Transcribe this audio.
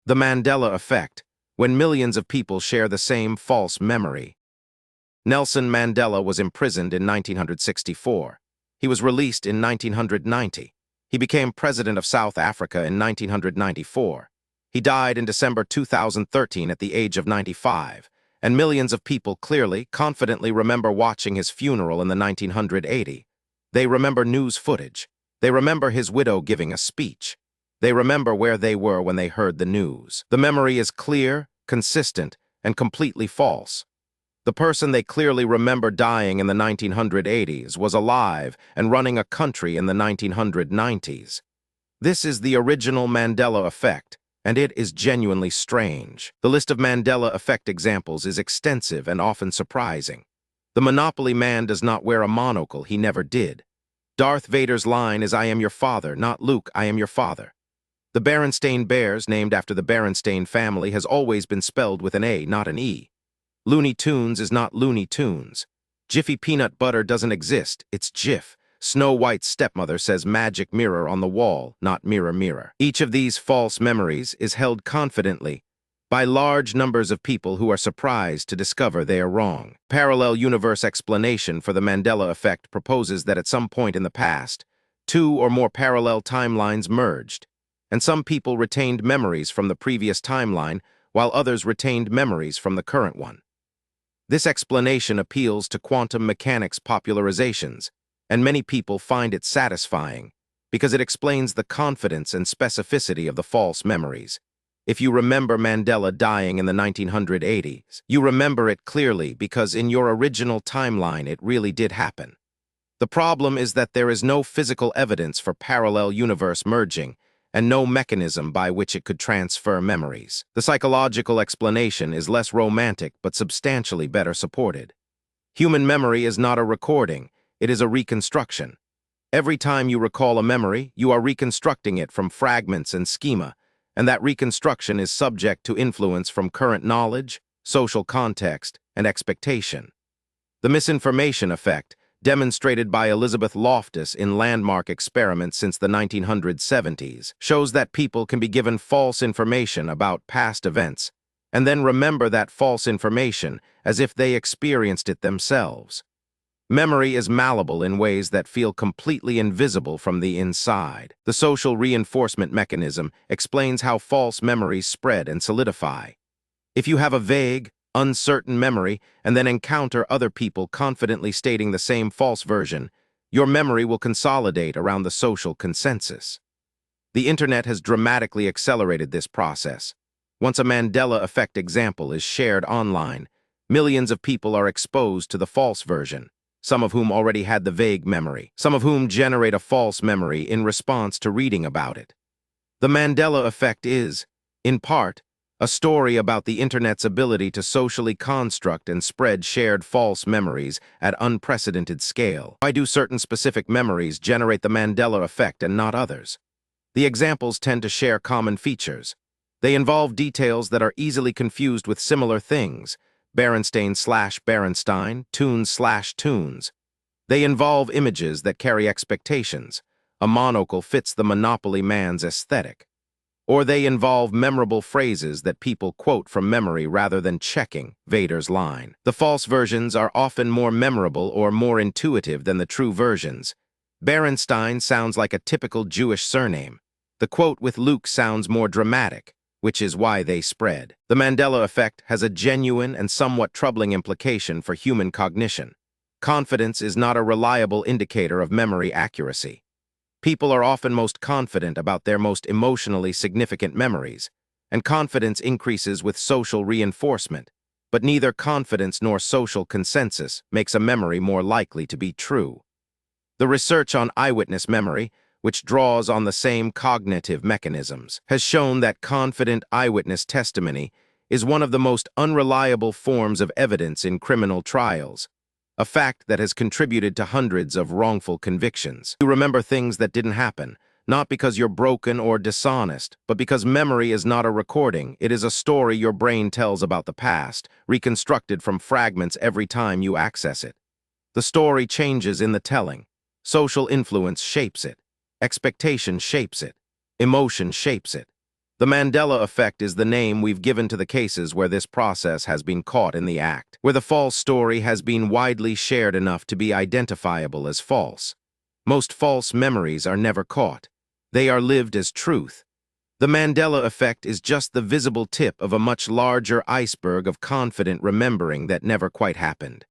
The Mandela Effect, when millions of people share the same false memory. Nelson Mandela was imprisoned in 1964. He was released in 1990. He became president of South Africa in 1994. He died in December 2013 at the age of 95, and millions of people clearly, confidently remember watching his funeral in the 1980. They remember news footage. They remember his widow giving a speech. They remember where they were when they heard the news. The memory is clear, consistent, and completely false. The person they clearly remember dying in the 1980s was alive and running a country in the 1990s. This is the original Mandela Effect, and it is genuinely strange. The list of Mandela Effect examples is extensive and often surprising. The Monopoly man does not wear a monocle, he never did. Darth Vader's line is, "I am your father," not "Luke, I am your father." The Berenstain Bears, named after the Berenstain family, has always been spelled with an A, not an E. Looney Tunes is not Looney Tunes. Jiffy peanut butter doesn't exist, it's Jif. Snow White's stepmother says magic mirror on the wall, not mirror mirror. Each of these false memories is held confidently by large numbers of people who are surprised to discover they are wrong. Parallel universe explanation for the Mandela Effect proposes that at some point in the past, two or more parallel timelines merged, and some people retained memories from the previous timeline while others retained memories from the current one. This explanation appeals to quantum mechanics popularizations, and many people find it satisfying because it explains the confidence and specificity of the false memories. If you remember Mandela dying in the 1980s, you remember it clearly because in your original timeline it really did happen. The problem is that there is no physical evidence for parallel universe merging and no mechanism by which it could transfer memories. The psychological explanation is less romantic but substantially better supported. Human memory is not a recording, it is a reconstruction. Every time you recall a memory, you are reconstructing it from fragments and schema, and that reconstruction is subject to influence from current knowledge, social context, and expectation. The misinformation effect, demonstrated by Elizabeth Loftus in landmark experiments since the 1970s, shows that people can be given false information about past events and then remember that false information as if they experienced it themselves. Memory is malleable in ways that feel completely invisible from the inside. The social reinforcement mechanism explains how false memories spread and solidify. If you have a vague, uncertain memory and then encounter other people confidently stating the same false version, your memory will consolidate around the social consensus. The internet has dramatically accelerated this process. Once a Mandela Effect example is shared online, millions of people are exposed to the false version, some of whom already had the vague memory, some of whom generate a false memory in response to reading about it. The Mandela Effect is, in part, a story about the internet's ability to socially construct and spread shared false memories at unprecedented scale. Why do certain specific memories generate the Mandela Effect and not others? The examples tend to share common features. They involve details that are easily confused with similar things, Berenstain/Berenstein, tunes/tunes. They involve images that carry expectations. A monocle fits the Monopoly man's aesthetic. Or they involve memorable phrases that people quote from memory rather than checking Vader's line. The false versions are often more memorable or more intuitive than the true versions. Berenstein sounds like a typical Jewish surname. The quote with Luke sounds more dramatic, which is why they spread. The Mandela Effect has a genuine and somewhat troubling implication for human cognition. Confidence is not a reliable indicator of memory accuracy. People are often most confident about their most emotionally significant memories, and confidence increases with social reinforcement, but neither confidence nor social consensus makes a memory more likely to be true. The research on eyewitness memory, which draws on the same cognitive mechanisms, has shown that confident eyewitness testimony is one of the most unreliable forms of evidence in criminal trials, a fact that has contributed to hundreds of wrongful convictions. You remember things that didn't happen, not because you're broken or dishonest, but because memory is not a recording, it is a story your brain tells about the past, reconstructed from fragments every time you access it. The story changes in the telling. Social influence shapes it. Expectation shapes it. Emotion shapes it. The Mandela Effect is the name we've given to the cases where this process has been caught in the act, where the false story has been widely shared enough to be identifiable as false. Most false memories are never caught. They are lived as truth. The Mandela Effect is just the visible tip of a much larger iceberg of confident remembering that never quite happened.